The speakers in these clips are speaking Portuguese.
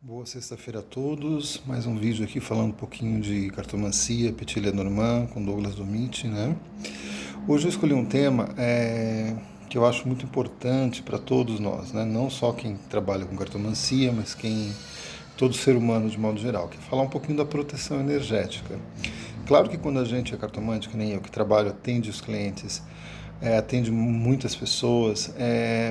Boa sexta-feira a todos. Mais um vídeo aqui falando um pouquinho de cartomancia, Petit Lenormand com Douglas Domit, né? Hoje eu escolhi um tema que eu acho muito importante para todos nós, né? Não só quem trabalha com cartomancia, mas todo ser humano de modo geral, que é falar um pouquinho da proteção energética. Claro que quando a gente é cartomante, que nem eu que trabalho, atende os clientes, atende muitas pessoas,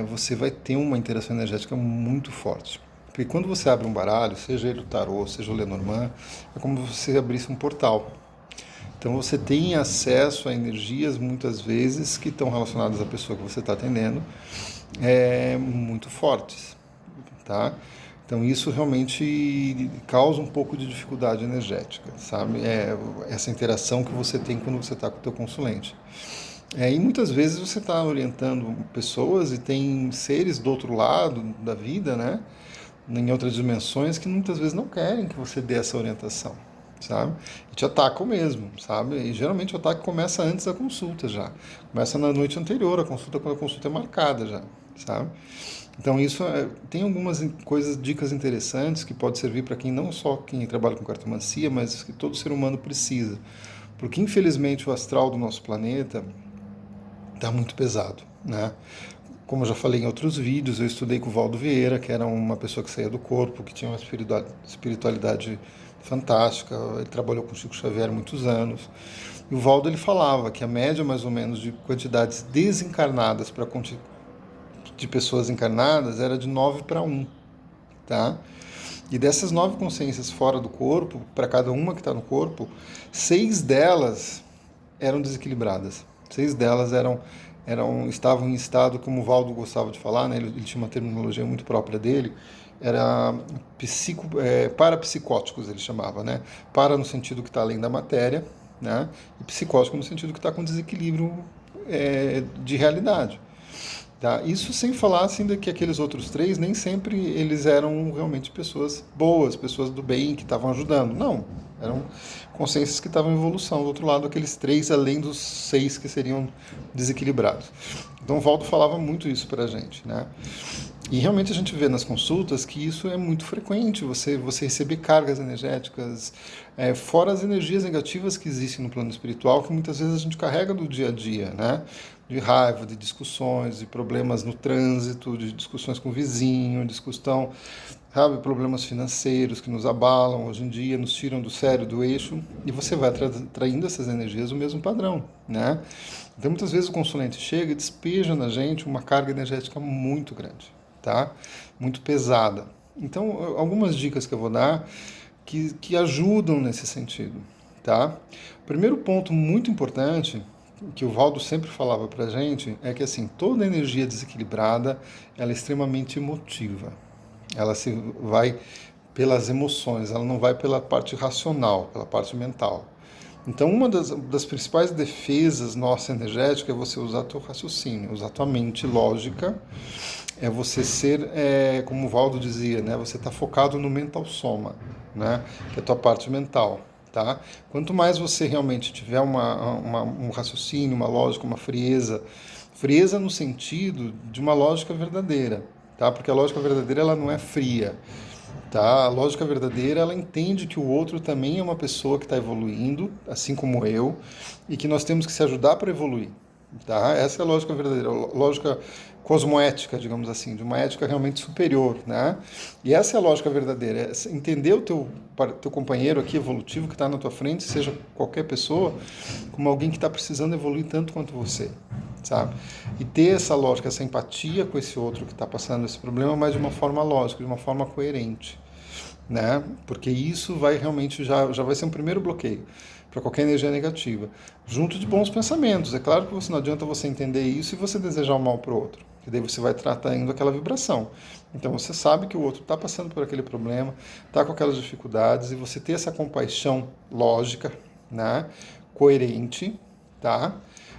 você vai ter uma interação energética muito forte. Porque quando você abre um baralho, seja ele o tarô, seja o Lenormand, é como se você abrisse um portal. Então você tem acesso a energias, muitas vezes, que estão relacionadas à pessoa que você está atendendo, muito fortes, tá? Então isso realmente causa um pouco de dificuldade energética, sabe? Essa interação que você tem quando você está com o teu consulente. E muitas vezes você está orientando pessoas e tem seres do outro lado da vida, né? Em outras dimensões que muitas vezes não querem que você dê essa orientação, sabe? E te atacam mesmo, sabe? E geralmente o ataque começa antes da consulta já. Começa na noite anterior, a consulta quando a consulta é marcada já, sabe? Então isso tem algumas coisas, dicas interessantes que pode servir para quem não só quem trabalha com cartomancia, mas que todo ser humano precisa. Porque infelizmente o astral do nosso planeta está muito pesado, né? Como eu já falei em outros vídeos, eu estudei com o Valdo Vieira, que era uma pessoa que saía do corpo, que tinha uma espiritualidade fantástica. Ele trabalhou com o Chico Xavier há muitos anos. E o Valdo ele falava que a média mais ou menos de quantidades desencarnadas para de pessoas encarnadas era de 9 para 1, tá? E dessas 9 consciências fora do corpo, para cada uma que está no corpo, 6 delas eram desequilibradas. 6 delas estavam em estado, como o Valdo gostava de falar, né? Ele tinha uma terminologia muito própria dele, era parapsicóticos, ele chamava, né? Para no sentido que está além da matéria, né? E psicótico no sentido que está com desequilíbrio de realidade. Tá? Isso sem falar assim, de que aqueles outros 3 nem sempre eles eram realmente pessoas boas, pessoas do bem que estavam ajudando. Não, eram consciências que estavam em evolução. Do outro lado, aqueles 3 além dos 6 que seriam desequilibrados. Então, o Valdo falava muito isso para a gente, né? E realmente a gente vê nas consultas que isso é muito frequente, você receber cargas energéticas, fora as energias negativas que existem no plano espiritual, que muitas vezes a gente carrega do dia a dia, né? De raiva, de discussões, de problemas no trânsito, de discussões com o vizinho, discussão, sabe, problemas financeiros que nos abalam hoje em dia, nos tiram do sério, do eixo, e você vai traindo essas energias o mesmo padrão, né? Então muitas vezes o consulente chega e despeja na gente uma carga energética muito grande, tá? Muito pesada. Então, algumas dicas que eu vou dar que ajudam nesse sentido, tá? O primeiro ponto muito importante que o Valdo sempre falava pra gente é que assim, toda energia desequilibrada, ela é extremamente emotiva. Ela se vai pelas emoções, ela não vai pela parte racional, pela parte mental. Então, uma das principais defesas nossa energética é você usar teu raciocínio, usar tua mente lógica, é você ser, como o Valdo dizia, né? Você está focado no mental soma, né? Que é a tua parte mental, tá? Quanto mais você realmente tiver um raciocínio, uma lógica, uma frieza, frieza no sentido de uma lógica verdadeira, tá? Porque a lógica verdadeira ela não é fria, tá? A lógica verdadeira, ela entende que o outro também é uma pessoa que está evoluindo, assim como eu, e que nós temos que se ajudar para evoluir, tá? Essa é a lógica verdadeira, a lógica cosmoética, digamos assim, de uma ética realmente superior, né? E essa é a lógica verdadeira, é entender o teu companheiro aqui evolutivo que está na tua frente, seja qualquer pessoa, como alguém que está precisando evoluir tanto quanto você, sabe? E ter essa lógica, essa empatia com esse outro que está passando esse problema, mas de uma forma lógica, de uma forma coerente, né? Porque isso vai realmente já vai ser um primeiro bloqueio para qualquer energia negativa, junto de bons pensamentos. É claro que você não adianta você entender isso e você desejar o mal para o outro, que daí você vai tratando aquela vibração. Então você sabe que o outro está passando por aquele problema, está com aquelas dificuldades e você ter essa compaixão lógica, né? Coerente, tá?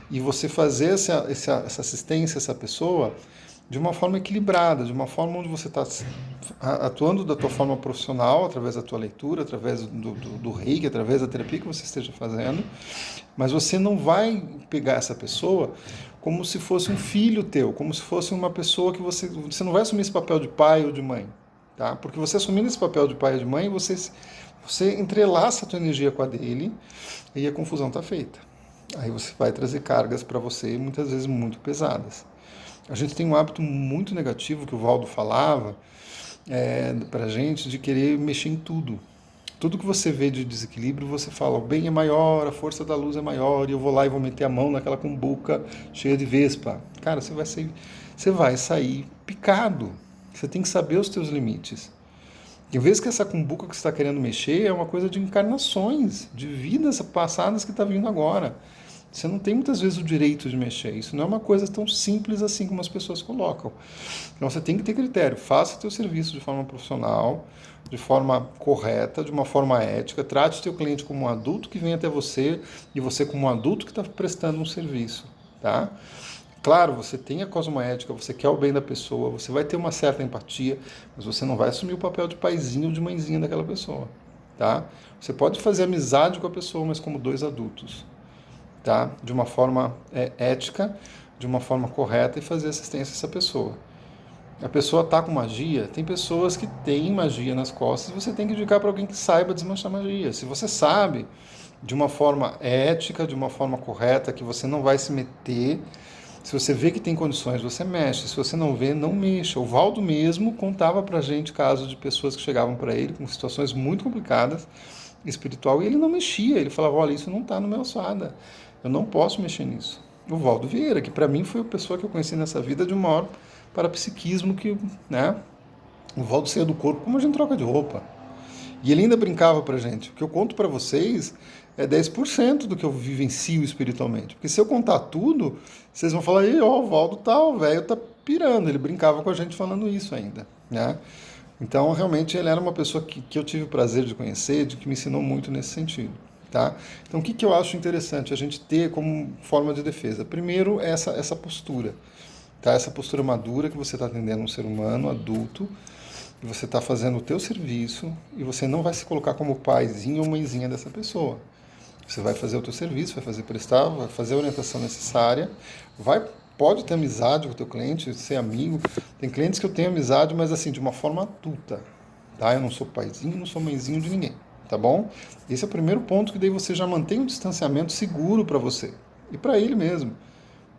E você fazer essa assistência a essa pessoa de uma forma equilibrada, de uma forma onde você está atuando da tua forma profissional, através da tua leitura, através do reiki, através da terapia que você esteja fazendo, mas você não vai pegar essa pessoa como se fosse um filho teu, como se fosse uma pessoa que você não vai assumir esse papel de pai ou de mãe, tá? Porque você assumindo esse papel de pai e de mãe, você entrelaça a tua energia com a dele e a confusão está feita. Aí você vai trazer cargas para você, muitas vezes muito pesadas. A gente tem um hábito muito negativo que o Valdo falava para a gente de querer mexer em tudo. Tudo que você vê de desequilíbrio, você fala, o bem é maior, a força da luz é maior, e eu vou lá e vou meter a mão naquela cumbuca cheia de vespa. Cara, você vai sair picado. Você tem que saber os teus limites. Em vez que essa cumbuca que você está querendo mexer é uma coisa de encarnações, de vidas passadas que está vindo agora. Você não tem muitas vezes o direito de mexer. Isso não é uma coisa tão simples assim como as pessoas colocam. Então você tem que ter critério. Faça o teu serviço de forma profissional, de forma correta, de uma forma ética. Trate o teu cliente como um adulto que vem até você e você como um adulto que está prestando um serviço. Tá? Claro, você tem a cosmoética, você quer o bem da pessoa, você vai ter uma certa empatia, mas você não vai assumir o papel de paizinho ou de mãezinha daquela pessoa. Tá? Você pode fazer amizade com a pessoa, mas como dois adultos. Tá? De uma forma ética, de uma forma correta e fazer assistência a essa pessoa. A pessoa está com magia, tem pessoas que têm magia nas costas, você tem que indicar para alguém que saiba desmanchar magia. Se você sabe, de uma forma ética, de uma forma correta, que você não vai se meter, se você vê que tem condições, você mexe. Se você não vê, não mexa. O Valdo mesmo contava para a gente casos de pessoas que chegavam para ele com situações muito complicadas, espiritual, e ele não mexia. Ele falava, olha, isso não está no meu alçada. Eu não posso mexer nisso. O Valdo Vieira, que para mim foi a pessoa que eu conheci nessa vida de um maior parapsiquismo que, né? O Valdo saía do corpo como a gente troca de roupa. E ele ainda brincava pra gente. O que eu conto para vocês é 10% do que eu vivencio espiritualmente. Porque se eu contar tudo, vocês vão falar, ó, o Valdo tá, o velho tá pirando. Ele brincava com a gente falando isso ainda, né? Então, realmente, ele era uma pessoa que eu tive o prazer de conhecer, de que me ensinou muito nesse sentido. Tá? Então, o que eu acho interessante a gente ter como forma de defesa? Primeiro, essa postura. Tá? Essa postura madura que você está atendendo um ser humano, adulto, e você está fazendo o teu serviço, e você não vai se colocar como paizinho ou mãezinha dessa pessoa. Você vai fazer o teu serviço, vai fazer prestar, vai fazer a orientação necessária, pode ter amizade com o teu cliente, ser amigo. Tem clientes que eu tenho amizade, mas assim, de uma forma adulta. Tá? Eu não sou paizinho, não sou mãezinho de ninguém. Tá bom? Esse é o primeiro ponto, que daí você já mantém um distanciamento seguro para você e para ele mesmo.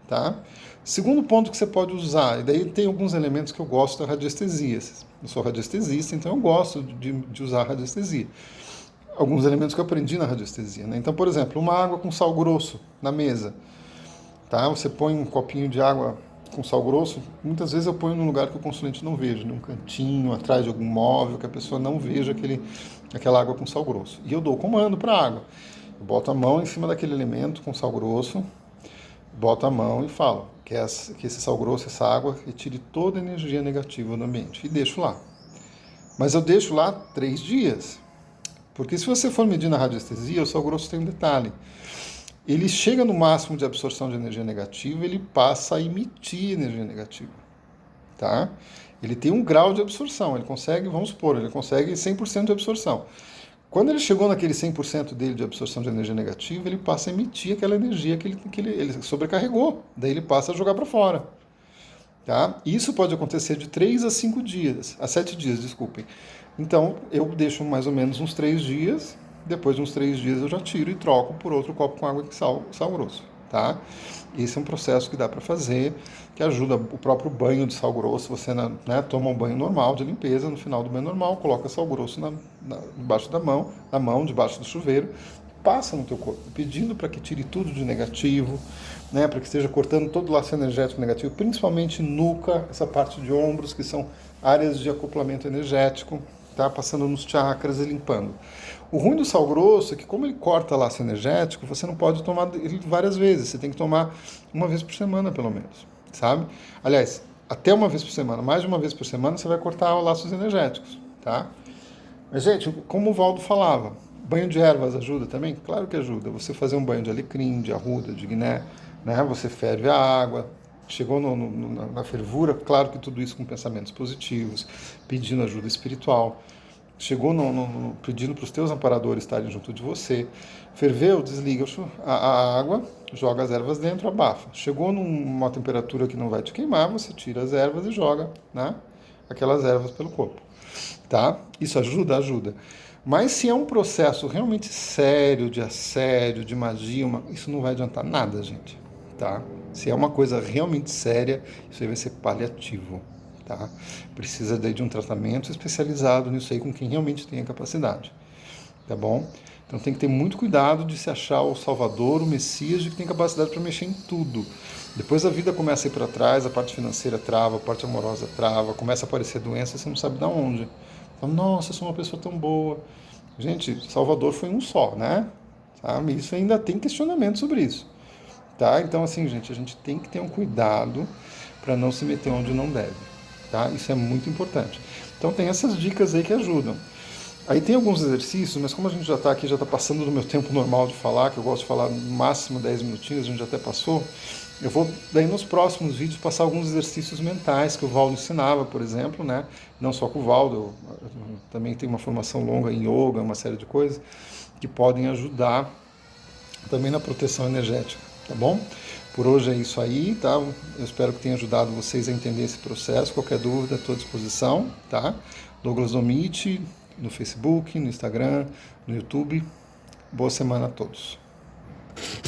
Tá? Segundo ponto que você pode usar, e daí tem alguns elementos que eu gosto da radiestesia. Eu sou radiestesista, então eu gosto de usar a radiestesia. Alguns elementos que eu aprendi na radiestesia. Né? Então, por exemplo, uma água com sal grosso na mesa. Tá? Você põe um copinho de água com sal grosso, muitas vezes eu ponho num lugar que o consulente não veja, num cantinho, atrás de algum móvel, que a pessoa não veja aquela água com sal grosso. E eu dou comando para a água. Eu boto a mão em cima daquele elemento com sal grosso, boto a mão e falo que esse sal grosso, essa água, retire toda a energia negativa do ambiente. E deixo lá. Mas eu deixo lá 3 dias. Porque se você for medir na radiestesia, o sal grosso tem um detalhe. Ele chega no máximo de absorção de energia negativa, ele passa a emitir energia negativa. Tá? Ele tem um grau de absorção, ele consegue, vamos supor, ele consegue 100% de absorção. Quando ele chegou naquele 100% dele de absorção de energia negativa, ele passa a emitir aquela energia que ele sobrecarregou, daí ele passa a jogar para fora. Tá? Isso pode acontecer de 3 a 5 dias, a 7 dias, desculpem. Então, eu deixo mais ou menos uns 3 dias, depois de uns 3 dias eu já tiro e troco por outro copo com água de sal grosso. Tá? Esse é um processo que dá para fazer, que ajuda o próprio banho de sal grosso. Você toma um banho normal de limpeza, no final do banho normal, coloca sal grosso debaixo da mão, debaixo do chuveiro, passa no teu corpo, pedindo para que tire tudo de negativo, para que esteja cortando todo o laço energético negativo, principalmente nuca, essa parte de ombros, que são áreas de acoplamento energético, tá? Passando nos chakras e limpando. O ruim do sal grosso é que, como ele corta laço energético, você não pode tomar ele várias vezes, você tem que tomar uma vez por semana, pelo menos, sabe? Aliás, até uma vez por semana, mais de uma vez por semana, você vai cortar laços energéticos, tá? Mas, gente, como o Valdo falava, banho de ervas ajuda também? Claro que ajuda. Você fazer um banho de alecrim, de arruda, de guiné, né? Você ferve a água, chegou na fervura, claro que tudo isso com pensamentos positivos, pedindo ajuda espiritual. Chegou pedindo para os teus amparadores estarem junto de você. Ferveu, desliga a água, joga as ervas dentro, abafa. Chegou numa temperatura que não vai te queimar, você tira as ervas e joga, né, aquelas ervas pelo corpo. tá? Isso ajuda? Ajuda. Mas se é um processo realmente sério, de assédio, de magia, isso não vai adiantar nada, gente, tá? Se é uma coisa realmente séria, isso aí vai ser paliativo, tá? Precisa de um tratamento especializado nisso aí com quem realmente tem a capacidade, tá bom? Então tem que ter muito cuidado de se achar o Salvador, o Messias, de que tem capacidade para mexer em tudo. Depois a vida começa a ir para trás, a parte financeira trava, a parte amorosa trava, começa a aparecer doença, você não sabe de onde. Fala, nossa, eu sou uma pessoa tão boa. Gente, Salvador foi um só, né? Sabe? Isso ainda tem questionamento sobre isso. Tá? Então, assim, gente, a gente tem que ter um cuidado para não se meter onde não deve. Tá? Isso é muito importante. Então, tem essas dicas aí que ajudam. Aí tem alguns exercícios, mas como a gente já está aqui, já está passando do meu tempo normal de falar, que eu gosto de falar no máximo 10 minutinhos, a gente já até passou, eu vou daí nos próximos vídeos passar alguns exercícios mentais que o Valdo ensinava, por exemplo, né? Não só com o Valdo, eu também tenho uma formação longa em yoga, uma série de coisas que podem ajudar também na proteção energética, tá bom? Por hoje é isso aí, tá? Eu espero que tenha ajudado vocês a entender esse processo. Qualquer dúvida, estou à disposição, tá? Douglas Domit, no Facebook, no Instagram, no YouTube. Boa semana a todos.